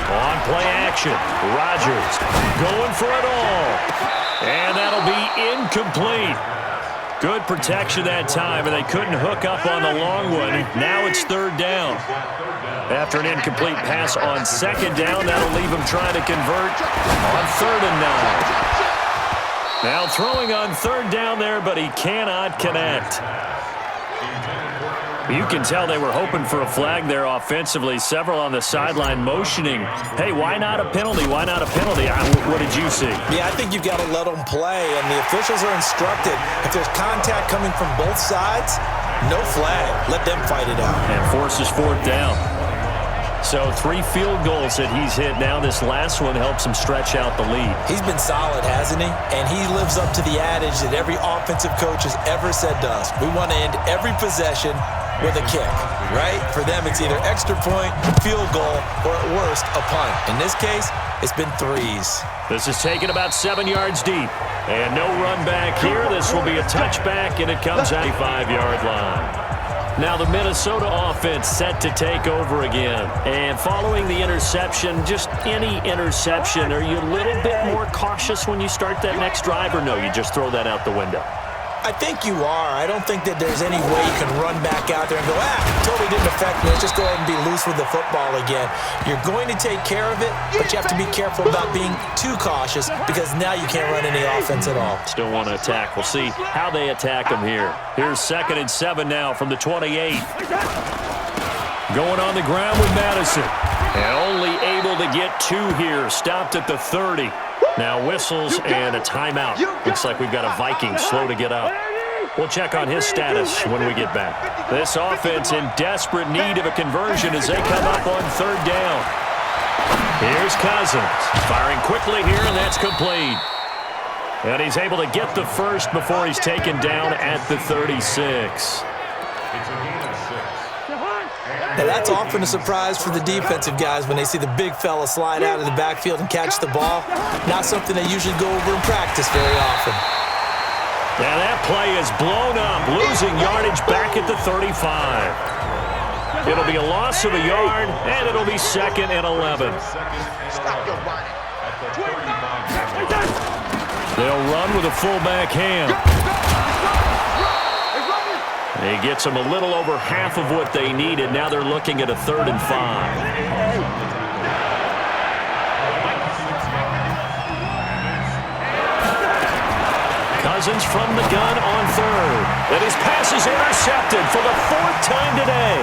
On play action, Rodgers going for it all. And that'll be incomplete. Good protection that time, and they couldn't hook up on the long one. Now it's third down. After an incomplete pass on second down, that'll leave him trying to convert on 3rd and 9. Now throwing on third down there, but he cannot connect. You can tell they were hoping for a flag there offensively. Several on the sideline motioning, hey, why not a penalty? Why not a penalty? What did you see? Yeah, I think you've got to let them play, and the officials are instructed. If there's contact coming from both sides, no flag. Let them fight it out. And forces fourth down. So 3 field goals that he's hit. Now this last one helps him stretch out the lead. He's been solid, hasn't he? And he lives up to the adage that every offensive coach has ever said to us. We want to end every possession with a kick, right? For them, it's either extra point, field goal, or at worst, a punt. In this case, it's been 3s. This is taken about 7 yards deep. And no run back here. This will be a touchback, and it comes out 5-yard line. Now the Minnesota offense set to take over again. And following the interception, just any interception, are you a little bit more cautious when you start that next drive, or no, you just throw that out the window? I think you are. I don't think that there's any way you can run back out there and go, totally didn't affect me. Let's just go ahead and be loose with the football again. You're going to take care of it, but you have to be careful about being too cautious because now you can't run any offense at all. Still want to attack. We'll see how they attack them here. Here's 2nd and 7 now from the 28. Going on the ground with Madison. And only able to get 2 here. Stopped at the 30. Now whistles and a timeout. Looks like we've got a Viking slow to get up. We'll check on his status when we get back. This offense in desperate need of a conversion as they come up on 3rd down. Here's Cousins. Firing quickly here, and that's complete. And he's able to get the first before he's taken down at the 36. Now, that's often a surprise for the defensive guys when they see the big fella slide out of the backfield and catch the ball. Not something they usually go over in practice very often. Now that play is blown up, losing yardage back at the 35. It'll be a loss of a yard, and it'll be 2nd and 11. They'll run with a fullback hand. He gets them a little over half of what they needed. Now they're looking at a 3rd and 5. Cousins from the gun on 3rd. And his pass is intercepted for the 4th time today.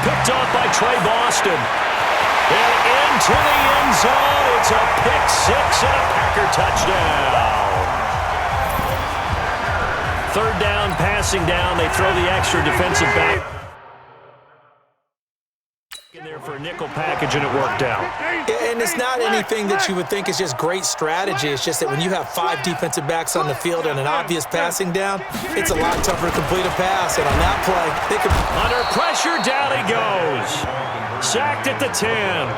Picked off by Trey Boston. And into the end zone. It's a pick 6 and a Packer touchdown. 3rd down, passing down. They throw the extra defensive back in there for a nickel package, and it worked out. And it's not anything that you would think is just great strategy. It's just that when you have 5 defensive backs on the field and an obvious passing down, it's a lot tougher to complete a pass. And on that play, they could... Under pressure, down he goes. Sacked at the 10.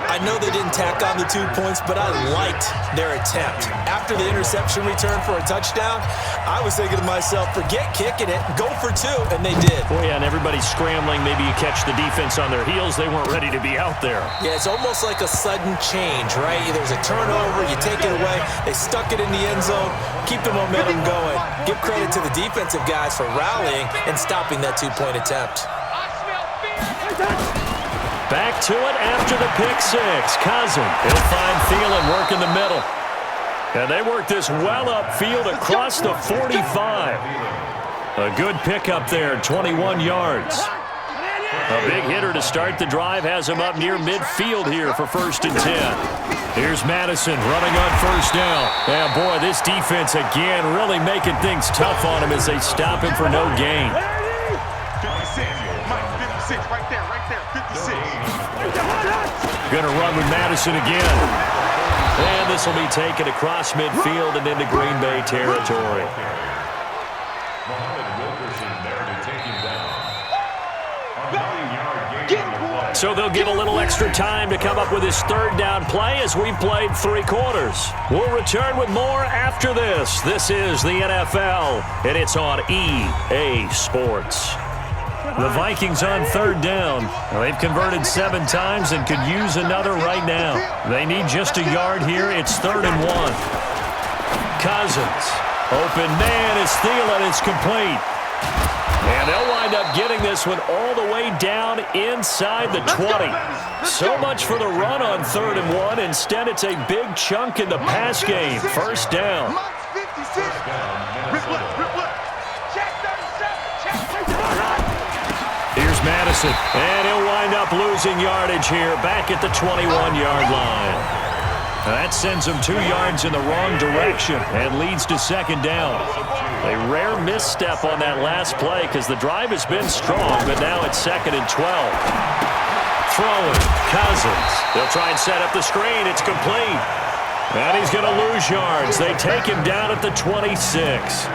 I know they didn't tack on the 2 points, but I liked their attempt. After the interception return for a touchdown, I was thinking to myself, forget kicking it, go for 2, and they did. Oh, yeah, and everybody's scrambling. Maybe you catch the defense on their heels. They weren't ready to be out there. Yeah, it's almost like a sudden change, right? There's a turnover, you take it away, they stuck it in the end zone, keep the momentum going. Give credit to the defensive guys for rallying and stopping that 2-point attempt. Back to it after the pick 6. Cousins. He'll find Thielen work in the middle. And they work this well upfield across the 45. A good pickup there, 21 yards. A big hitter to start the drive has him up near midfield here for 1st and 10. Here's Madison running on first down. Yeah, boy, this defense again really making things tough on him as they stop him for no gain. 56. Mike, 56. Right there. 56. Going to run with Madison again. And this will be taken across midfield and into Green Bay territory. So they'll get a little extra time to come up with his third down play as we've played 3 quarters. We'll return with more after this. This is the NFL, and it's on EA Sports. The Vikings on third down. They've converted 7 times and could use another right now. They need just a yard here. It's 3rd and 1. Cousins. Open man is Thielen. It's complete. And they'll wind up getting this one all the way down inside the 20. So much for the run on 3rd and 1. Instead, it's a big chunk in the pass game. First down. Here's Madison, and he'll wind up losing yardage here back at the 21-yard line. That sends him 2 yards in the wrong direction and leads to 2nd down. A rare misstep on that last play because the drive has been strong, but now it's 2nd and 12. Throwing, Cousins. They'll try and set up the screen. It's complete. And he's going to lose yards. They take him down at the 26.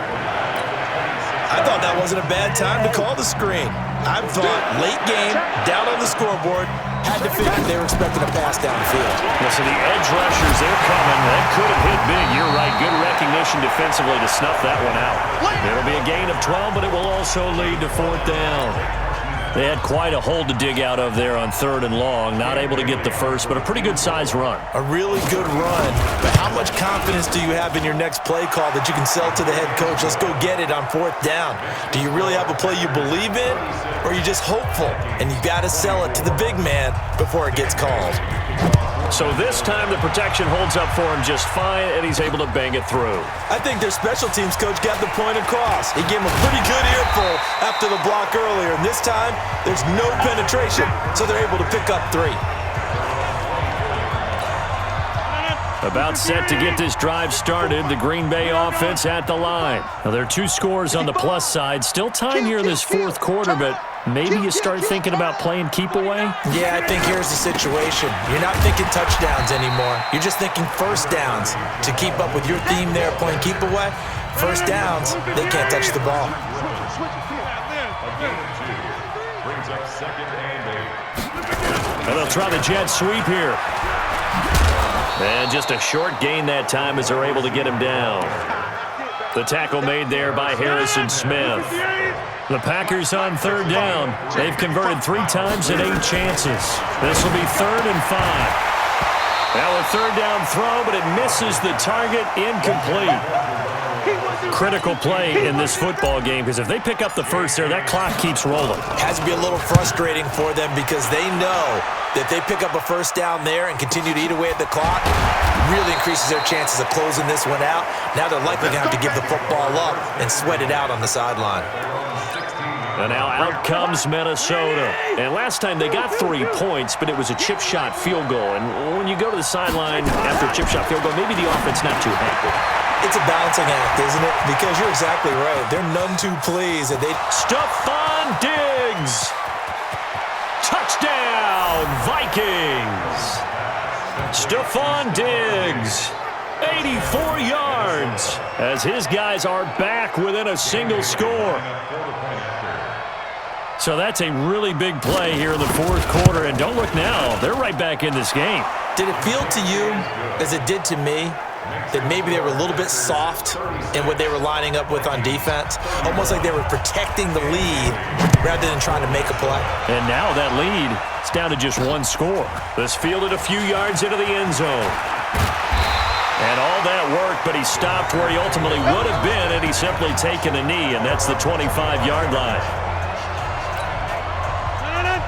I thought that wasn't a bad time to call the screen. I thought late game, down on the scoreboard, had to figure they were expecting a pass downfield. Well, so the edge rushers, they're coming. That could have hit big. You're right. Good recognition defensively to snuff that one out. It'll be a gain of 12, but it will also lead to 4th down. They had quite a hole to dig out of there on 3rd and long. Not able to get the first, but a pretty good-sized run. A really good run. But how much confidence do you have in your next play call that you can sell to the head coach? Let's go get it on 4th down. Do you really have a play you believe in, or are you just hopeful? And you got to sell it to the big man before it gets called. So this time the protection holds up for him just fine, and he's able to bang it through. I think their special teams coach got the point across. He gave him a pretty good earful after the block earlier, and this time there's no penetration, so they're able to pick up 3. About set to get this drive started, the Green Bay offense at the line. Now, there are 2 scores on the plus side. Still time here in this 4th quarter, but maybe you start thinking about playing keep away? Yeah, I think here's the situation. You're not thinking touchdowns anymore. You're just thinking first downs. To keep up with your theme there, playing keep away, first downs, they can't touch the ball. And they'll try the jet sweep here. And just a short gain that time as they're able to get him down. The tackle made there by Harrison Smith. The Packers on 3rd down. They've converted 3 times and 8 chances. This will be 3rd and 5. Now a 3rd down throw, but it misses the target, incomplete. Critical play in this football game because if they pick up the first there, that clock keeps rolling. Has to be a little frustrating for them because they know that they pick up a first down there and continue to eat away at the clock, really increases their chances of closing this one out. Now they're likely going to have to give the football up and sweat it out on the sideline. And now out comes Minnesota. And last time they got 3 points, but it was a chip shot field goal. And when you go to the sideline after a chip shot field goal, maybe the offense not too happy. It's a balancing act, isn't it? Because you're exactly right. They're none too pleased. And Stephon Diggs. Touchdown, Vikings. Stephon Diggs. 84 yards as his guys are back within a single score. So that's a really big play here in the 4th quarter. And don't look now. They're right back in this game. Did it feel to you, as it did to me, that maybe they were a little bit soft in what they were lining up with on defense? Almost like they were protecting the lead rather than trying to make a play. And now that lead is down to just 1 score. This fielded a few yards into the end zone. And all that work, but he stopped where he ultimately would have been had he simply taken a knee, and that's the 25-yard line.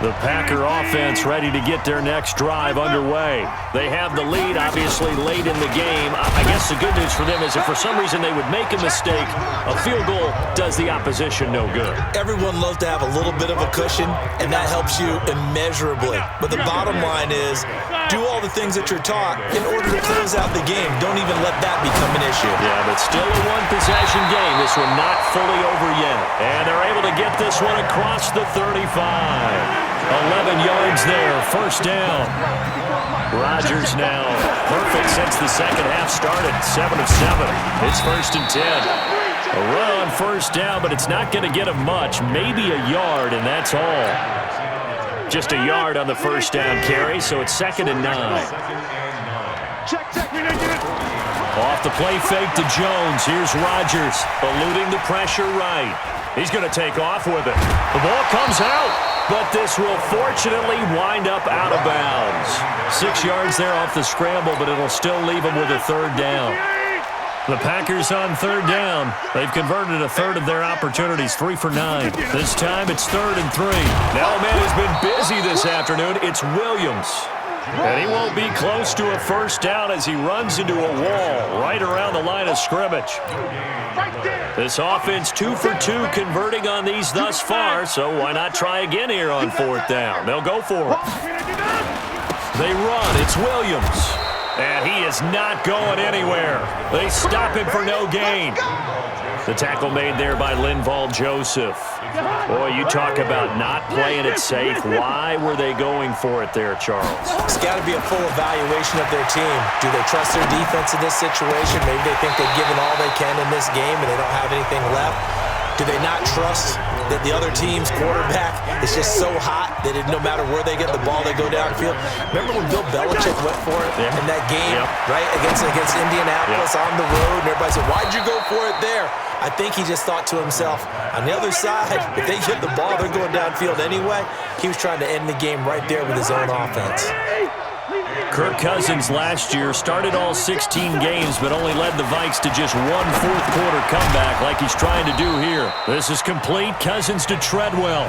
The Packer offense ready to get their next drive underway. They have the lead, obviously, late in the game. I guess the good news for them is if for some reason they would make a mistake, a field goal does the opposition no good. Everyone loves to have a little bit of a cushion, and that helps you immeasurably. But the bottom line is Do all the things that you're taught in order to close out the game. Don't even let that become an issue. Yeah, but still a one-possession game. This one not fully over yet. And they're able to get this one across the 35. 11 yards there, first down. Rodgers now perfect since the second half started. 7 of 7. It's first and 10. A run on first down, but it's not going to get him much. Maybe a yard, and that's all. Just a yard on the first down carry, so it's 2nd and 9. Off the play fake to Jones. Here's Rodgers eluding the pressure right. He's going to take off with it. The ball comes out, but this will fortunately wind up out of bounds. 6 yards there off the scramble, but it'll still leave him with a third down. The Packers on third down. They've converted a third of their opportunities, 3 for 9. This time it's 3rd and 3. Now a man who's been busy this afternoon, it's Williams. And he won't be close to a first down as he runs into a wall right around the line of scrimmage. This offense 2 for 2 converting on these thus far, so why not try again here on 4th down? They'll go for it. They run. It's Williams. And he is not going anywhere. They stop him for no gain. The tackle made there by Linval Joseph. Boy, you talk about not playing it safe. Why were they going for it there, Charles? It's got to be a full evaluation of their team. Do they trust their defense in this situation? Maybe they think they've given all they can in this game and they don't have anything left. Do they not trust that the other team's quarterback is just so hot that no matter where they get the ball, they go downfield? Remember when Bill Belichick went for it in that game, right, against Indianapolis on the road, and everybody said, why'd you go for it there? I think he just thought to himself, on the other side, if they get the ball, they're going downfield anyway. He was trying to end the game right there with his own offense. Kirk Cousins last year started all 16 games but only led the Vikes to just one fourth-quarter comeback like he's trying to do here. This is complete. Cousins to Treadwell.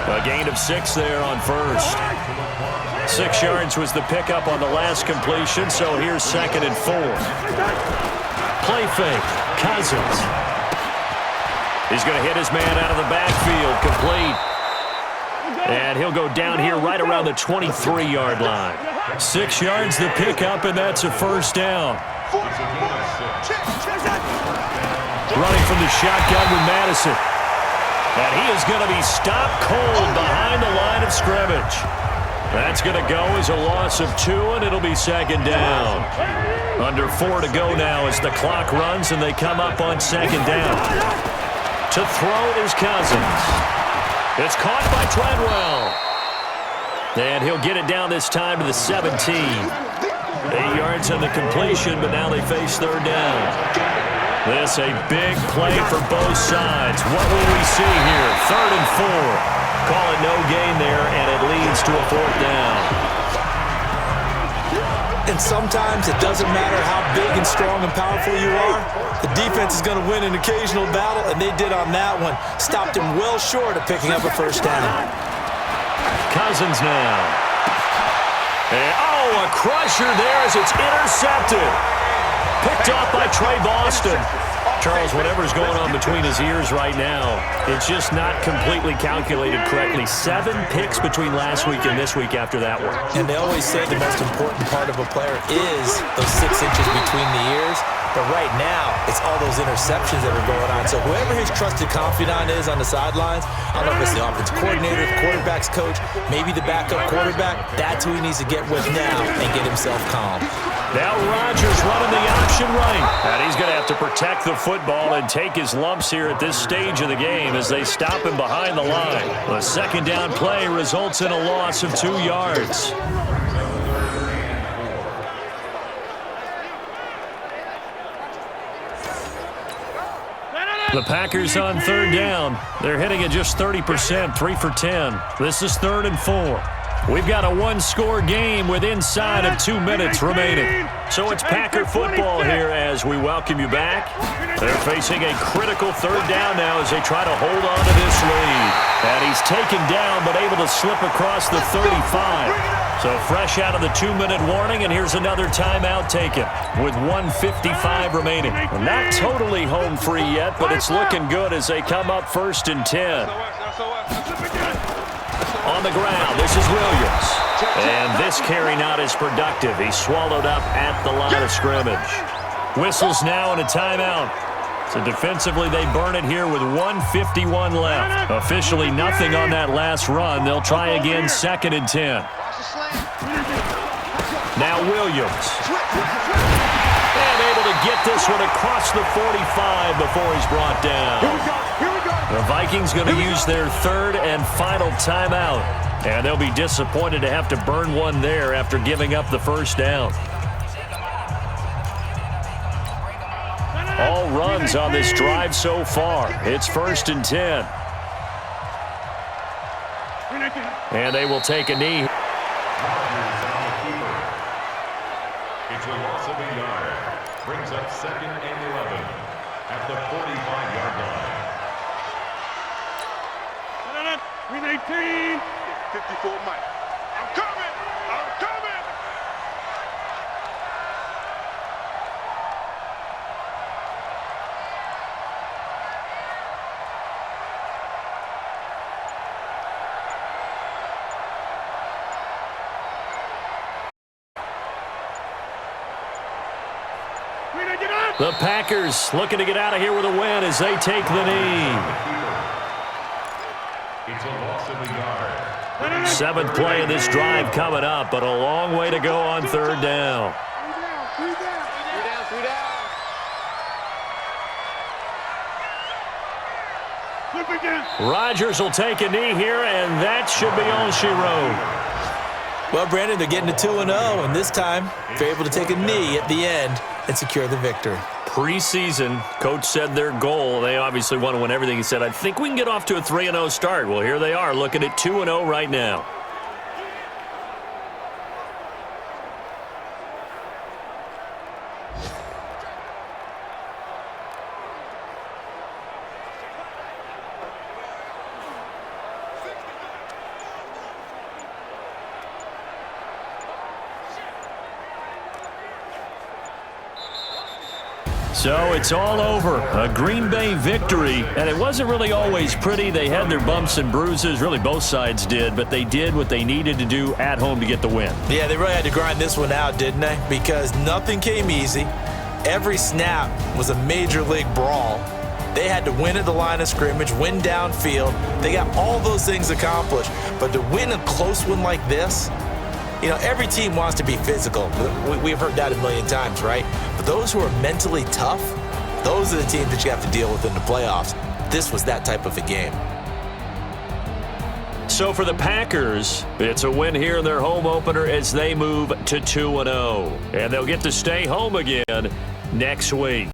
A gain of 6 there on first. 6 yards was the pickup on the last completion, so here's 2nd and 4. Play fake. Cousins. He's going to hit his man out of the backfield. Complete. And he'll go down here right around the 23-yard line. 6 yards the pickup, and that's a first down. Running from the shotgun with Madison. And he is going to be stopped cold behind the line of scrimmage. That's going to go as a loss of 2, and it'll be 2nd down. Under 4 to go now as the clock runs, and they come up on 2nd down. To throw is Cousins. It's caught by Treadwell. And he'll get it down this time to the 17. 8 yards on the completion, but now they face 3rd down. This a big play for both sides. What will we see here? 3rd and 4. Call it no gain there, and it leads to a 4th down. And sometimes it doesn't matter how big and strong and powerful you are. The defense is going to win an occasional battle, and they did on that one. Stopped him well short of picking up a first down. Cousins now. And, a crusher there as it's intercepted. Picked off by Trey Boston. Charles, whatever's going on between his ears right now, it's just not completely calculated correctly. 7 picks between last week and this week after that one. And they always say the most important part of a player is those 6 inches between the ears. But right now, it's all those interceptions that are going on. So whoever his trusted confidant is on the sidelines, I don't know if it's the offensive coordinator, the quarterback's coach, maybe the backup quarterback, that's who he needs to get with now and get himself calm. Now Rodgers running the option right. And he's going to have to protect the football and take his lumps here at this stage of the game as they stop him behind the line. The 2nd down play results in a loss of 2 yards. The Packers on 3rd down. They're hitting at just 30%, 3 for 10. This is 3rd and 4. We've got a 1-score game with inside of 2 minutes remaining. So it's Packer football here as we welcome you back. They're facing a critical 3rd down now as they try to hold on to this lead. And he's taken down but able to slip across the 35. So fresh out of the 2-minute warning, and here's another timeout taken with 1:55 remaining. Not totally home free yet, but it's looking good as they come up 1st and 10. On the ground, this is Williams. And this carry not as productive. He's swallowed up at the line of scrimmage. Whistles now and a timeout. So defensively, they burn it here with 1:51 left. Officially nothing on that last run. They'll try again, 2nd and 10. Now Williams. And able to get this one across the 45 before he's brought down. The Vikings going to use their 3rd and final timeout. And they'll be disappointed to have to burn one there after giving up the first down. All runs on this drive so far. It's 1st and 10. And they will take a knee. It's a loss of a yard. Brings up 2nd and 11 at the 45-yard line. 3:18. 54 Mike. I'm coming! I'm coming! The Packers looking to get out of here with a win as they take the knee. It's a loss of a yard. 7th play of this drive coming up, but a long way to go on 3rd down. Three down. Rodgers will take a knee here, and that should be all she wrote. Well, Brandon, they're getting to 2-0, and this time they're able to take a knee at the end and secure the victory. Preseason, coach said their goal, they obviously want to win everything. He said, I think we can get off to a 3-0 start. Well, here they are looking at 2-0 right now. So it's all over. A Green Bay victory, and it wasn't really always pretty. They had their bumps and bruises. Really, both sides did, but they did what they needed to do at home to get the win. Yeah, they really had to grind this one out, didn't they? Because nothing came easy. Every snap was a major league brawl. They had to win at the line of scrimmage, win downfield. They got all those things accomplished. But to win a close one like this, you know, every team wants to be physical. We've heard that a million times, right? But those who are mentally tough, those are the teams that you have to deal with in the playoffs. This was that type of a game. So for the Packers, it's a win here in their home opener as they move to 2-0. And they'll get to stay home again next week.